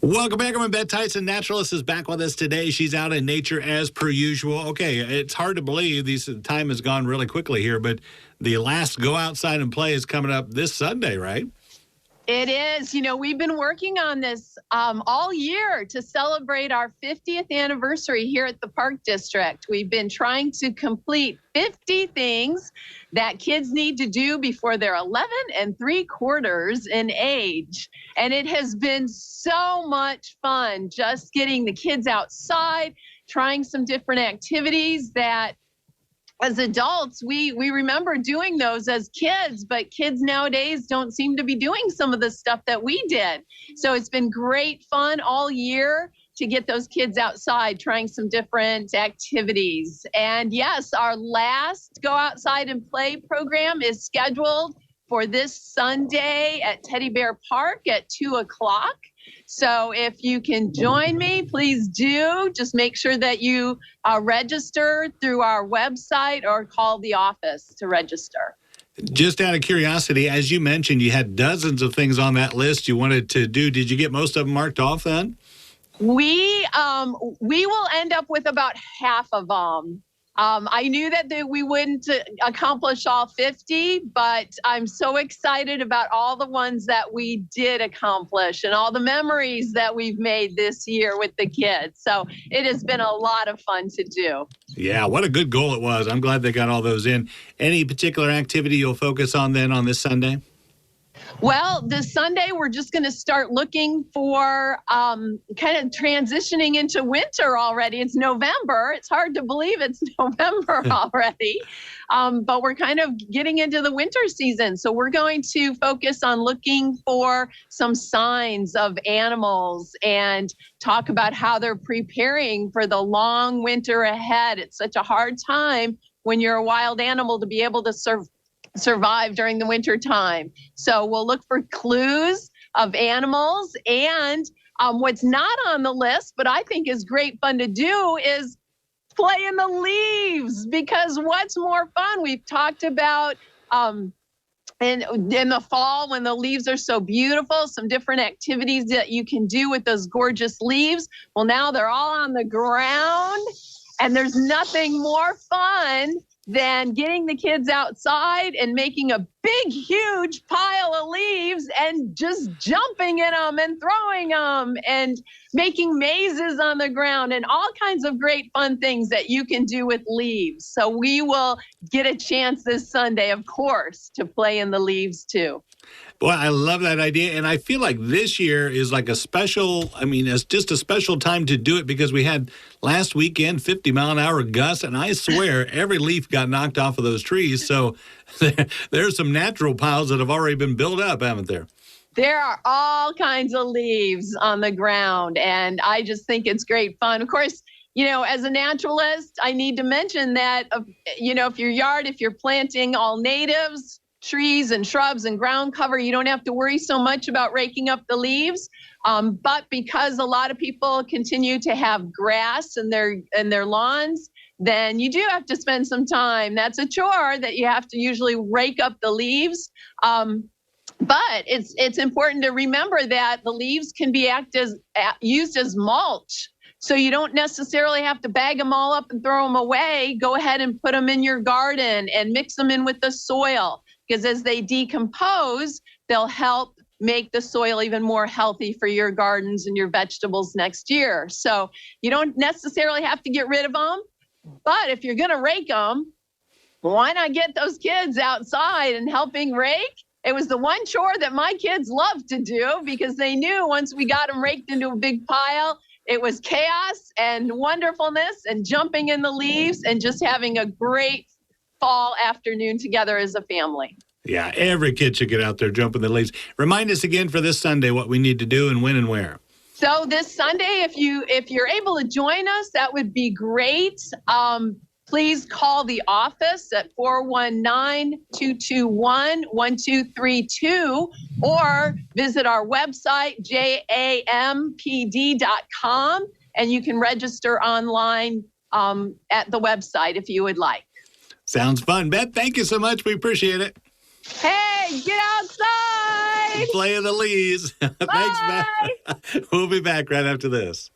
Welcome back. I'm Beth Tyson. Naturalist is back with us today. She's out in nature as per usual. Okay, it's hard to believe time has gone really quickly here, but the last go outside and play is coming up this Sunday, right? It is. We've been working on this all year to celebrate our 50th anniversary here at the Park District. We've been trying to complete 50 things that kids need to do before they're 11 3/4 in age. And it has been so much fun just getting the kids outside, trying some different activities that as adults, we remember doing those as kids, but kids nowadays don't seem to be doing some of the stuff that we did. So it's been great fun all year to get those kids outside trying some different activities. And yes, our last Go Outside and Play program is scheduled for this Sunday at Teddy Bear Park at 2:00. So if you can join me, please do. Just make sure that you register through our website or call the office to register. Just out of curiosity, as you mentioned, you had dozens of things on that list you wanted to do. Did you get most of them marked off then? We will end up with about half of them. I knew that we wouldn't accomplish all 50, but I'm so excited about all the ones that we did accomplish and all the memories that we've made this year with the kids. So it has been a lot of fun to do. Yeah, what a good goal it was. I'm glad they got all those in. Any particular activity you'll focus on then on this Sunday? Well, this Sunday, we're just going to start looking for kind of transitioning into winter already. It's November. It's hard to believe it's November already. But we're kind of getting into the winter season. So we're going to focus on looking for some signs of animals and talk about how they're preparing for the long winter ahead. It's such a hard time when you're a wild animal to be able to survive during the winter time. So we'll look for clues of animals. And what's not on the list, but I think is great fun to do, is play in the leaves. Because what's more fun? We've talked about in the fall when the leaves are so beautiful, some different activities that you can do with those gorgeous leaves. Well, now they're all on the ground, and there's nothing more fun than getting the kids outside and making a big, huge pile of leaves and just jumping in them and throwing them and making mazes on the ground and all kinds of great fun things that you can do with leaves. So we will get a chance this Sunday, of course, to play in the leaves too. Boy, I love that idea. And I feel like this year is like it's just a special time to do it because we had last weekend 50-mile-an-hour gusts, and I swear every leaf got knocked off of those trees. So there's some natural piles that have already been built up, haven't there? There are all kinds of leaves on the ground, and I just think it's great fun. Of course, as a naturalist, I need to mention that, if you're planting all natives, trees and shrubs and ground cover, you don't have to worry so much about raking up the leaves. But because a lot of people continue to have grass in their lawns, then you do have to spend some time. That's a chore that you have to usually rake up the leaves. But it's important to remember that the leaves can be used as mulch. So you don't necessarily have to bag them all up and throw them away. Go ahead and put them in your garden and mix them in with the soil, because as they decompose, they'll help make the soil even more healthy for your gardens and your vegetables next year. So you don't necessarily have to get rid of them, but if you're going to rake them, why not get those kids outside and helping rake? It was the one chore that my kids loved to do because they knew once we got them raked into a big pile, it was chaos and wonderfulness and jumping in the leaves and just having a great fall afternoon together as a family. Yeah, every kid should get out there jumping the leaves. Remind us again for this Sunday what we need to do and when and where. So this Sunday, if you're able to join us, that would be great. Please call the office at 419-221-1232 or visit our website, jampd.com, and you can register online at the website if you would like. Sounds fun. Beth, thank you so much. We appreciate it. Hey, get outside. Play in the leaves. Thanks, Beth. We'll be back right after this.